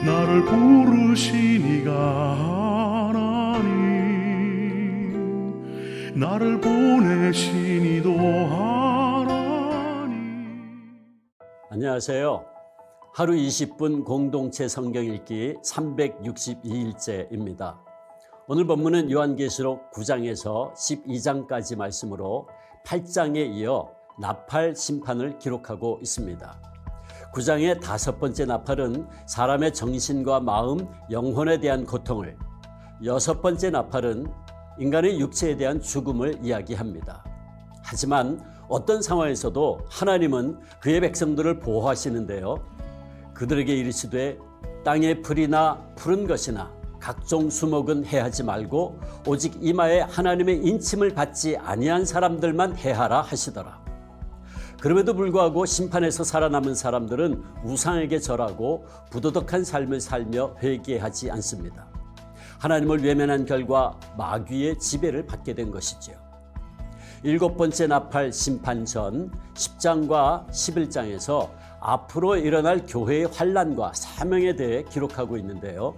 나를 부르시니가 하나님, 나를 보내시니도 하나님. 안녕하세요. 하루 20분 공동체 성경 읽기 362일째입니다. 오늘 본문은 요한계시록 9장에서 12장까지 말씀으로 8장에 이어 나팔 심판을 기록하고 있습니다. 9장의 5번째 나팔은 사람의 정신과 마음, 영혼에 대한 고통을, 6번째 나팔은 인간의 육체에 대한 죽음을 이야기합니다. 하지만 어떤 상황에서도 하나님은 그의 백성들을 보호하시는데요. 그들에게 이르시되 땅의 풀이나 푸른 것이나 각종 수목은 해하지 말고 오직 이마에 하나님의 인침을 받지 아니한 사람들만 해하라 하시더라. 그럼에도 불구하고 심판에서 살아남은 사람들은 우상에게 절하고 부도덕한 삶을 살며 회개하지 않습니다. 하나님을 외면한 결과 마귀의 지배를 받게 된 것이지요. 7번째 나팔 심판 전 10장과 11장에서 앞으로 일어날 교회의 환난과 사명에 대해 기록하고 있는데요.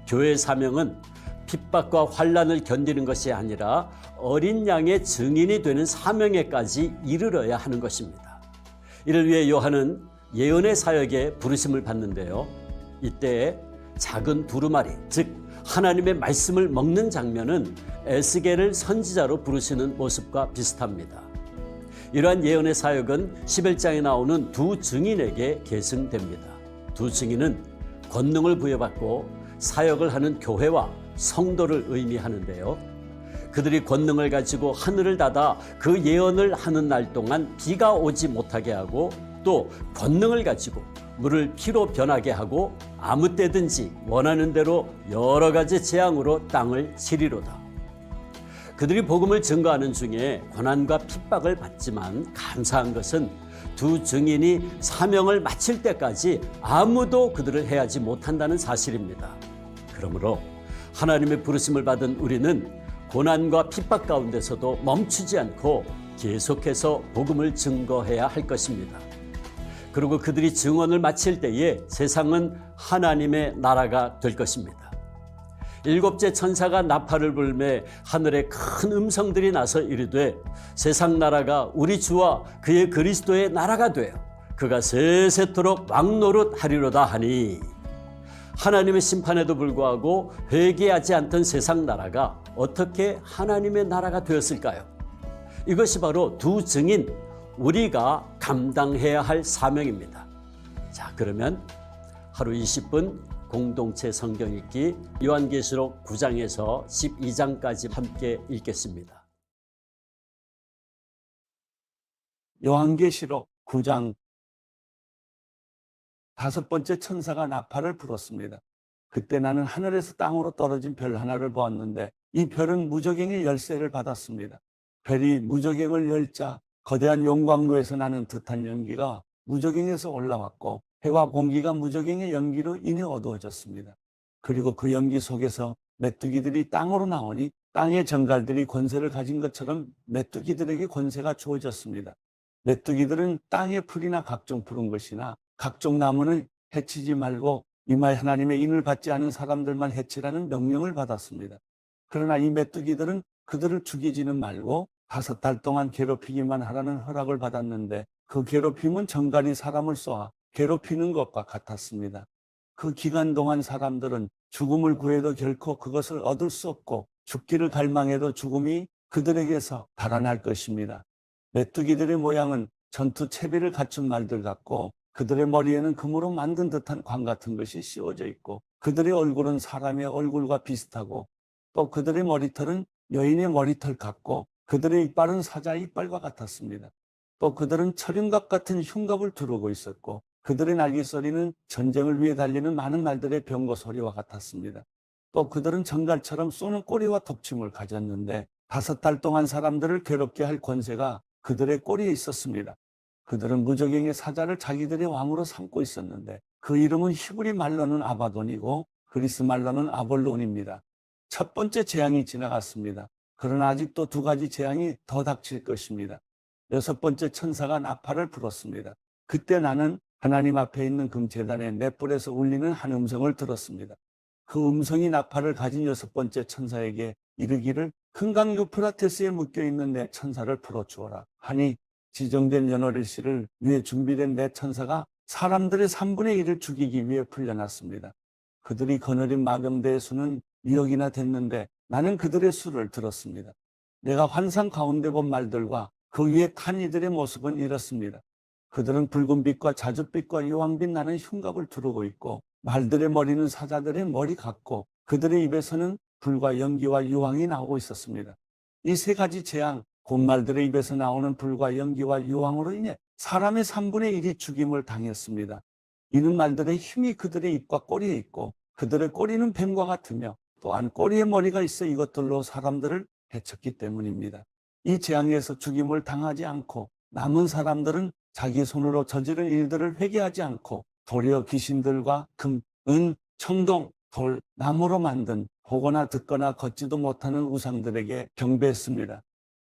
교회의 사명은 핍박과 환난을 견디는 것이 아니라 어린 양의 증인이 되는 사명에까지 이르러야 하는 것입니다. 이를 위해 요한은 예언의 사역에 부르심을 받는데요. 이때 작은 두루마리, 즉 하나님의 말씀을 먹는 장면은 에스겔을 선지자로 부르시는 모습과 비슷합니다. 이러한 예언의 사역은 11장에 나오는 두 증인에게 계승됩니다. 두 증인은 권능을 부여받고 사역을 하는 교회와 성도를 의미하는데요. 그들이 권능을 가지고 하늘을 닫아 그 예언을 하는 날 동안 비가 오지 못하게 하고, 또 권능을 가지고 물을 피로 변하게 하고 아무 때든지 원하는 대로 여러 가지 재앙으로 땅을 치리로다. 그들이 복음을 증거하는 중에 고난과 핍박을 받지만 감사한 것은 두 증인이 사명을 마칠 때까지 아무도 그들을 해하지 못한다는 사실입니다. 그러므로 하나님의 부르심을 받은 우리는 고난과 핍박 가운데서도 멈추지 않고 계속해서 복음을 증거해야 할 것입니다. 그리고 그들이 증언을 마칠 때에 세상은 하나님의 나라가 될 것입니다. 7째 천사가 나팔을 불매 하늘에 큰 음성들이 나서 이르되 세상 나라가 우리 주와 그의 그리스도의 나라가 되어 그가 세세토록 왕노릇 하리로다 하니, 하나님의 심판에도 불구하고 회개하지 않던 세상 나라가 어떻게 하나님의 나라가 되었을까요? 이것이 바로 두 증인, 우리가 감당해야 할 사명입니다. 자, 그러면 하루 20분 공동체 성경 읽기 요한계시록 9장에서 12장까지 함께 읽겠습니다. 요한계시록 9장 5번째 천사가 나팔을 불었습니다. 그때 나는 하늘에서 땅으로 떨어진 별 하나를 보았는데 이 별은 무저갱의 열쇠를 받았습니다. 별이 무저갱을 열자 거대한 용광로에서 나는 듯한 연기가 무저갱에서 올라왔고 해와 공기가 무저갱의 연기로 인해 어두워졌습니다. 그리고 그 연기 속에서 메뚜기들이 땅으로 나오니 땅의 정갈들이 권세를 가진 것처럼 메뚜기들에게 권세가 주어졌습니다. 메뚜기들은 땅의 풀이나 각종 푸른 것이나 각종 나무는 해치지 말고 이마에 하나님의 인을 받지 않은 사람들만 해치라는 명령을 받았습니다. 그러나 이 메뚜기들은 그들을 죽이지는 말고 5달 동안 괴롭히기만 하라는 허락을 받았는데 그 괴롭힘은 정갈이 사람을 쏘아 괴롭히는 것과 같았습니다. 그 기간 동안 사람들은 죽음을 구해도 결코 그것을 얻을 수 없고 죽기를 갈망해도 죽음이 그들에게서 달아날 것입니다. 메뚜기들의 모양은 전투 채비를 갖춘 말들 같고 그들의 머리에는 금으로 만든 듯한 광 같은 것이 씌워져 있고 그들의 얼굴은 사람의 얼굴과 비슷하고 또 그들의 머리털은 여인의 머리털 같고 그들의 이빨은 사자의 이빨과 같았습니다. 또 그들은 철인갑 같은 흉갑을 두르고 있었고 그들의 날개소리는 전쟁을 위해 달리는 많은 말들의 병거 소리와 같았습니다. 또 그들은 정갈처럼 쏘는 꼬리와 톱침을 가졌는데 5달 동안 사람들을 괴롭게 할 권세가 그들의 꼬리에 있었습니다. 그들은 무저갱의 사자를 자기들의 왕으로 삼고 있었는데 그 이름은 히브리 말로는 아바돈이고 그리스 말로는 아볼론입니다. 첫 번째 재앙이 지나갔습니다. 그러나 아직도 2가지 재앙이 더 닥칠 것입니다. 6번째 천사가 나팔을 불었습니다. 그때 나는 하나님 앞에 있는 금제단의 넷불에서 울리는 한 음성을 들었습니다. 그 음성이 나팔을 가진 6번째 천사에게 이르기를 큰강 유프라테스에 묶여있는 내 천사를 풀어주어라 하니 지정된 연월일시를 위해 준비된 내 천사가 사람들의 3분의 1을 죽이기 위해 풀려났습니다. 그들이 거느린 마병대의 수는 2억이나 됐는데 나는 그들의 수를 들었습니다. 내가 환상 가운데 본 말들과 그 위에 탄 이들의 모습은 이렇습니다. 그들은 붉은 빛과 자줏빛과 유황빛 나는 흉갑을 두르고 있고 말들의 머리는 사자들의 머리 같고 그들의 입에서는 불과 연기와 유황이 나오고 있었습니다. 이 세 가지 재앙, 곧 말들의 입에서 나오는 불과 연기와 유황으로 인해 사람의 3분의 1이 죽임을 당했습니다. 이는 말들의 힘이 그들의 입과 꼬리에 있고 그들의 꼬리는 뱀과 같으며 또한 꼬리에 머리가 있어 이것들로 사람들을 해쳤기 때문입니다. 이 재앙에서 죽임을 당하지 않고 남은 사람들은 자기 손으로 저지른 일들을 회개하지 않고 도리어 귀신들과 금, 은, 청동, 돌, 나무로 만든 보거나 듣거나 걷지도 못하는 우상들에게 경배했습니다.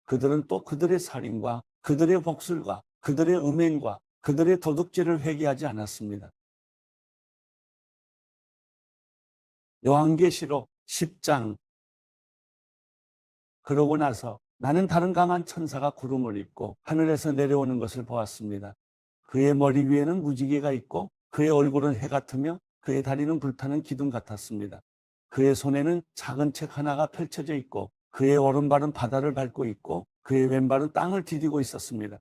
그들은 또 그들의 살인과 그들의 복술과 그들의 음행과 그들의 도둑질을 회개하지 않았습니다. 요한계시록 10장. 그러고 나서 나는 다른 강한 천사가 구름을 입고 하늘에서 내려오는 것을 보았습니다. 그의 머리 위에는 무지개가 있고 그의 얼굴은 해 같으며 그의 다리는 불타는 기둥 같았습니다. 그의 손에는 작은 책 하나가 펼쳐져 있고 그의 오른발은 바다를 밟고 있고 그의 왼발은 땅을 디디고 있었습니다.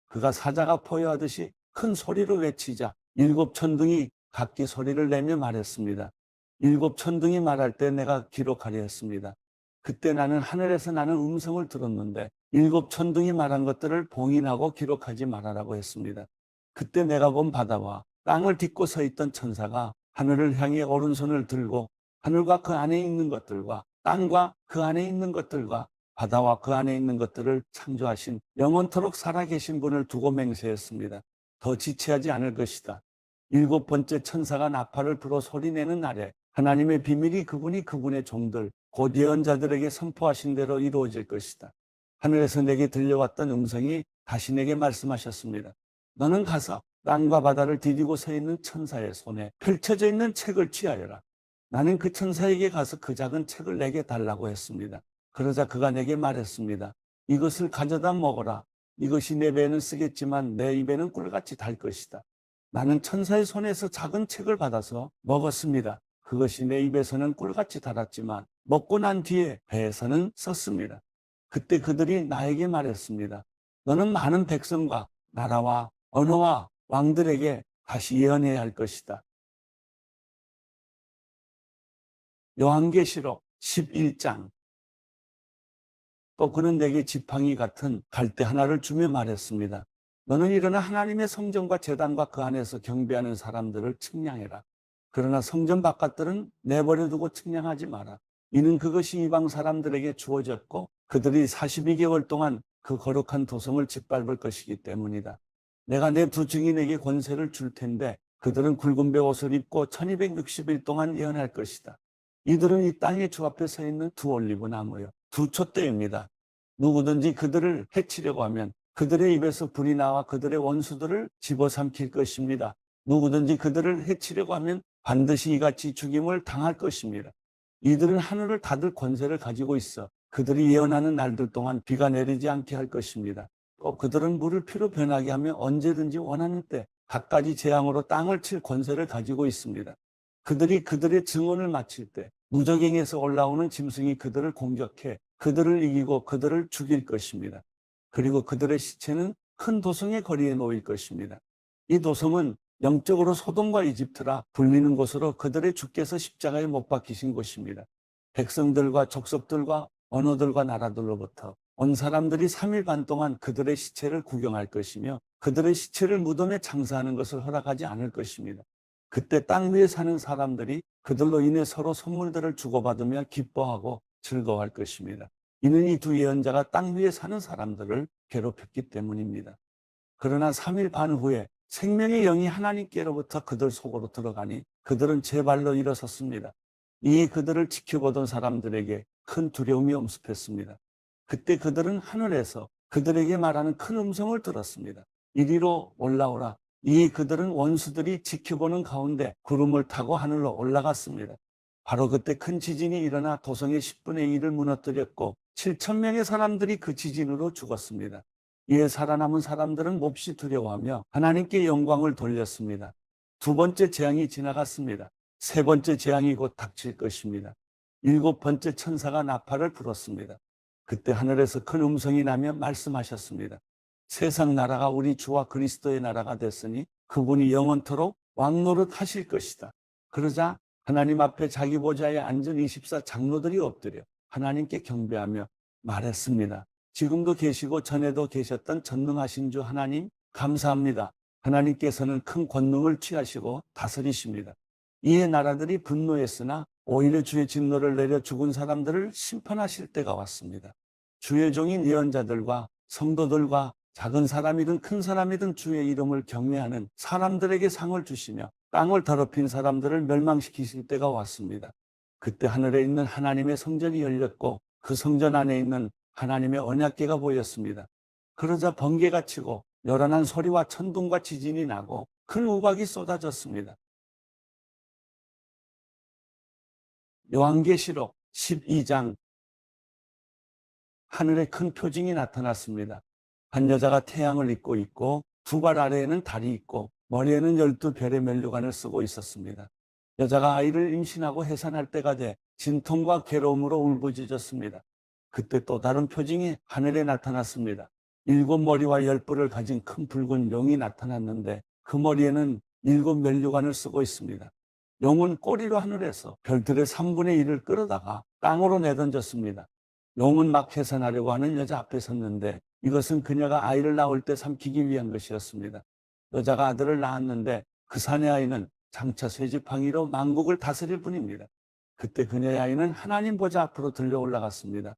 그가 사자가 포효하듯이 큰 소리로 외치자 7 천둥이 각기 소리를 내며 말했습니다. 7 천둥이 말할 때 내가 기록하려 했습니다. 그때 나는 하늘에서 나는 음성을 들었는데 7 천둥이 말한 것들을 봉인하고 기록하지 말아라고 했습니다. 그때 내가 본 바다와 땅을 딛고 서 있던 천사가 하늘을 향해 오른손을 들고 하늘과 그 안에 있는 것들과 땅과 그 안에 있는 것들과 바다와 그 안에 있는 것들을 창조하신 영원토록 살아계신 분을 두고 맹세했습니다. 더 지체하지 않을 것이다. 7번째 천사가 나팔을 불어 소리내는 날에 하나님의 비밀이 그분의 종들 곧 예언자들에게 선포하신 대로 이루어질 것이다. 하늘에서 내게 들려왔던 음성이 다시 내게 말씀하셨습니다. 너는 가서 땅과 바다를 디디고 서 있는 천사의 손에 펼쳐져 있는 책을 취하여라. 나는 그 천사에게 가서 그 작은 책을 내게 달라고 했습니다. 그러자 그가 내게 말했습니다. 이것을 가져다 먹어라. 이것이 내 배에는 쓰겠지만 내 입에는 꿀같이 달 것이다. 나는 천사의 손에서 작은 책을 받아서 먹었습니다. 그것이 내 입에서는 꿀같이 달았지만 먹고 난 뒤에 배에서는 썼습니다. 그때 그들이 나에게 말했습니다. 너는 많은 백성과 나라와 언어와 왕들에게 다시 예언해야 할 것이다. 요한계시록 11장. 또 그는 내게 지팡이 같은 갈대 하나를 주며 말했습니다. 너는 일어나 하나님의 성전과 제단과 그 안에서 경배하는 사람들을 측량해라. 그러나 성전 바깥들은 내버려 두고 측량하지 마라. 이는 그것이 이방 사람들에게 주어졌고 그들이 42개월 동안 그 거룩한 도성을 짓밟을 것이기 때문이다. 내가 내 두 증인에게 권세를 줄 텐데 그들은 굵은 배 옷을 입고 1260일 동안 예언할 것이다. 이들은 이 땅의 주 앞에 서 있는 두 올리브 나무요, 두 촛대입니다. 누구든지 그들을 해치려고 하면 그들의 입에서 불이 나와 그들의 원수들을 집어삼킬 것입니다. 누구든지 그들을 해치려고 하면 반드시 이같이 죽임을 당할 것입니다. 이들은 하늘을 닫을 권세를 가지고 있어 그들이 예언하는 날들 동안 비가 내리지 않게 할 것입니다. 또 그들은 물을 피로 변하게 하며 언제든지 원하는 때 갖가지 재앙으로 땅을 칠 권세를 가지고 있습니다. 그들이 그들의 증언을 마칠 때 무저갱에서 올라오는 짐승이 그들을 공격해 그들을 이기고 그들을 죽일 것입니다. 그리고 그들의 시체는 큰 도성의 거리에 놓일 것입니다. 이 도성은 영적으로 소돔과 이집트라 불리는 곳으로 그들의 주께서 십자가에 못 박히신 곳입니다. 백성들과 족속들과 언어들과 나라들로부터 온 사람들이 3일 반 동안 그들의 시체를 구경할 것이며 그들의 시체를 무덤에 장사하는 것을 허락하지 않을 것입니다. 그때 땅 위에 사는 사람들이 그들로 인해 서로 선물들을 주고받으며 기뻐하고 즐거워할 것입니다. 이는 이 두 예언자가 땅 위에 사는 사람들을 괴롭혔기 때문입니다. 그러나 3일 반 후에 생명의 영이 하나님께로부터 그들 속으로 들어가니 그들은 제 발로 일어섰습니다. 이 그들을 지켜보던 사람들에게 큰 두려움이 엄습했습니다. 그때 그들은 하늘에서 그들에게 말하는 큰 음성을 들었습니다. 이리로 올라오라. 이 그들은 원수들이 지켜보는 가운데 구름을 타고 하늘로 올라갔습니다. 바로 그때 큰 지진이 일어나 도성의 10분의 1을 무너뜨렸고 7천 명의 사람들이 그 지진으로 죽었습니다. 이에 살아남은 사람들은 몹시 두려워하며 하나님께 영광을 돌렸습니다. 두 번째 재앙이 지나갔습니다. 세 번째 재앙이 곧 닥칠 것입니다. 일곱 번째 천사가 나팔을 불었습니다. 그때 하늘에서 큰 음성이 나며 말씀하셨습니다. 세상 나라가 우리 주와 그리스도의 나라가 됐으니 그분이 영원토록 왕노릇 하실 것이다. 그러자 하나님 앞에 자기 보좌에 앉은 24 장로들이 엎드려 하나님께 경배하며 말했습니다. 지금도 계시고 전에도 계셨던 전능하신 주 하나님 감사합니다. 하나님께서는 큰 권능을 취하시고 다스리십니다. 이에 나라들이 분노했으나 오히려 주의 진노를 내려 죽은 사람들을 심판하실 때가 왔습니다. 주의 종인 예언자들과 성도들과 작은 사람이든 큰 사람이든 주의 이름을 경외하는 사람들에게 상을 주시며 땅을 더럽힌 사람들을 멸망시키실 때가 왔습니다. 그때 하늘에 있는 하나님의 성전이 열렸고 그 성전 안에 있는 하나님의 언약궤가 보였습니다. 그러자 번개가 치고 요란한 소리와 천둥과 지진이 나고 큰 우박이 쏟아졌습니다. 요한계시록 12장 하늘에 큰 표징이 나타났습니다. 한 여자가 태양을 입고 있고 두 발 아래에는 달이 있고 머리에는 12별의 면류관을 쓰고 있었습니다. 여자가 아이를 임신하고 해산할 때가 돼 진통과 괴로움으로 울부짖었습니다. 그때 또 다른 표징이 하늘에 나타났습니다. 7머리와 10뿔을 가진 큰 붉은 용이 나타났는데 그 머리에는 7면류관을 쓰고 있습니다. 용은 꼬리로 하늘에서 별들의 3분의 1을 끌어다가 땅으로 내던졌습니다. 용은 막 해산하려고 하는 여자 앞에 섰는데 이것은 그녀가 아이를 낳을 때 삼키기 위한 것이었습니다. 여자가 아들을 낳았는데 그 사내 아이는 장차 쇠지팡이로 만국을 다스릴 뿐입니다. 그때 그녀의 아이는 하나님 보좌 앞으로 들려 올라갔습니다.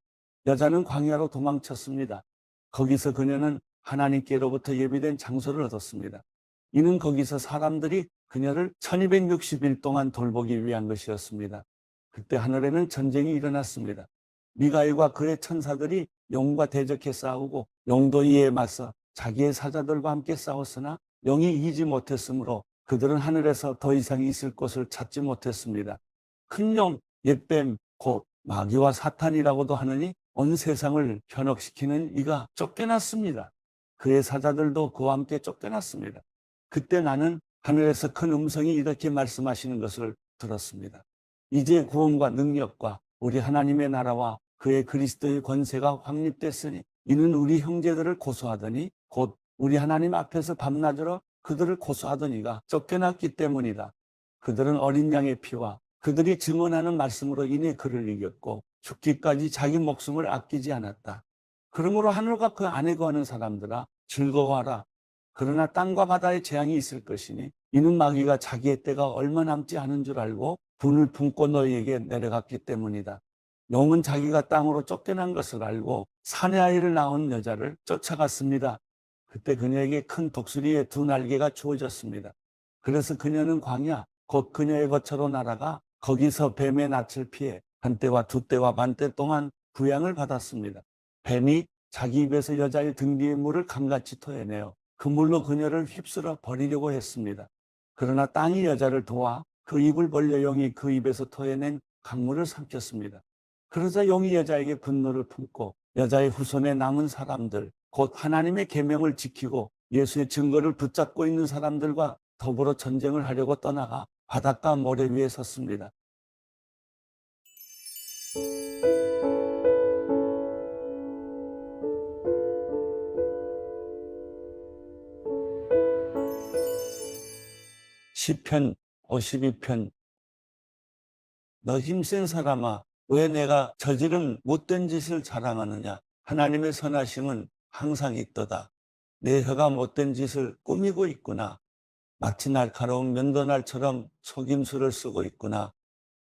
여자는 광야로 도망쳤습니다. 거기서 그녀는 하나님께로부터 예비된 장소를 얻었습니다. 이는 거기서 사람들이 그녀를 1260일 동안 돌보기 위한 것이었습니다. 그때 하늘에는 전쟁이 일어났습니다. 미가엘과 그의 천사들이 용과 대적해 싸우고 용도 이에 맞서 자기의 사자들과 함께 싸웠으나 용이 이기지 못했으므로 그들은 하늘에서 더 이상 있을 곳을 찾지 못했습니다. 큰 용, 옛뱀, 곧 마귀와 사탄이라고도 하느니 온 세상을 현혹시키는 이가 쫓겨났습니다. 그의 사자들도 그와 함께 쫓겨났습니다. 그때 나는 하늘에서 큰 음성이 이렇게 말씀하시는 것을 들었습니다. 이제 구원과 능력과 우리 하나님의 나라와 그의 그리스도의 권세가 확립됐으니 이는 우리 형제들을 고소하더니 곧 우리 하나님 앞에서 밤낮으로 그들을 고소하더니가 쫓겨났기 때문이다. 그들은 어린 양의 피와 그들이 증언하는 말씀으로 인해 그를 이겼고 죽기까지 자기 목숨을 아끼지 않았다. 그러므로 하늘과 그 안에 거하는 사람들아 즐거워하라. 그러나 땅과 바다에 재앙이 있을 것이니 이는 마귀가 자기의 때가 얼마 남지 않은 줄 알고 분을 품고 너희에게 내려갔기 때문이다. 용은 자기가 땅으로 쫓겨난 것을 알고 사내 아이를 낳은 여자를 쫓아갔습니다. 그때 그녀에게 큰 독수리의 2날개가 주어졌습니다. 그래서 그녀는 광야 곧 그녀의 거처로 날아가 거기서 뱀의 낯을 피해 한때와 2때와 반때 동안 부양을 받았습니다. 뱀이 자기 입에서 여자의 등 뒤의 물을 강같이 토해내어 그 물로 그녀를 휩쓸어 버리려고 했습니다. 그러나 땅이 여자를 도와 그 입을 벌려 용이 그 입에서 토해낸 강물을 삼켰습니다. 그러자 용이 여자에게 분노를 품고 여자의 후손에 남은 사람들 곧 하나님의 계명을 지키고 예수의 증거를 붙잡고 있는 사람들과 더불어 전쟁을 하려고 떠나가 바닷가 모래 위에 섰습니다. 시편 52편 너 힘센 사람아 왜 내가 저지른 못된 짓을 자랑하느냐. 하나님의 선하심은 항상 있도다. 내 혀가 못된 짓을 꾸미고 있구나. 마치 날카로운 면도날처럼 속임수를 쓰고 있구나.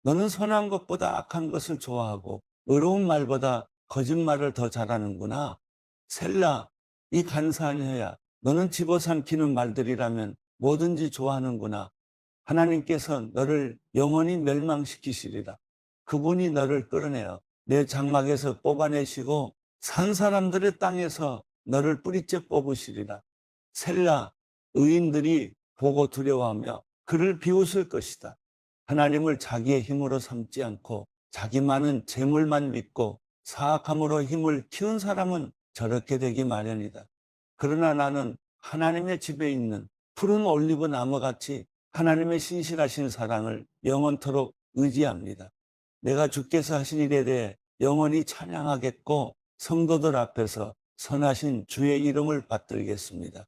너는 선한 것보다 악한 것을 좋아하고 의로운 말보다 거짓말을 더 잘하는구나. 셀라, 이 간사한 혀야. 너는 집어삼키는 말들이라면 뭐든지 좋아하는구나. 하나님께서 너를 영원히 멸망시키시리라. 그분이 너를 끌어내어 내 장막에서 뽑아내시고 산 사람들의 땅에서 너를 뿌리째 뽑으시리라. 셀라, 의인들이 보고 두려워하며 그를 비웃을 것이다. 하나님을 자기의 힘으로 삼지 않고 자기 많은 재물만 믿고 사악함으로 힘을 키운 사람은 저렇게 되기 마련이다. 그러나 나는 하나님의 집에 있는 푸른 올리브 나무같이 하나님의 신실하신 사랑을 영원토록 의지합니다. 내가 주께서 하신 일에 대해 영원히 찬양하겠고 성도들 앞에서 선하신 주의 이름을 받들겠습니다.